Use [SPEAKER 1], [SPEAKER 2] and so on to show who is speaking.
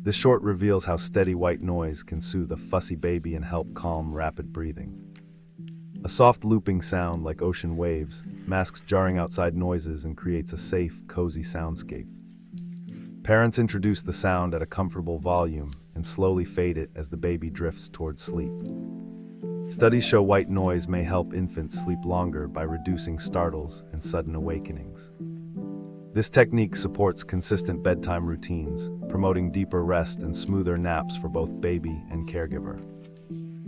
[SPEAKER 1] This short reveals how steady white noise can soothe a fussy baby and help calm rapid breathing. A soft looping sound like ocean waves masks jarring outside noises and creates a safe, cozy soundscape. Parents introduce the sound at a comfortable volume and slowly fade it as the baby drifts towards sleep. Studies show white noise may help infants sleep longer by reducing startles and sudden awakenings. This technique supports consistent bedtime routines, promoting deeper rest and smoother naps for both baby and caregiver.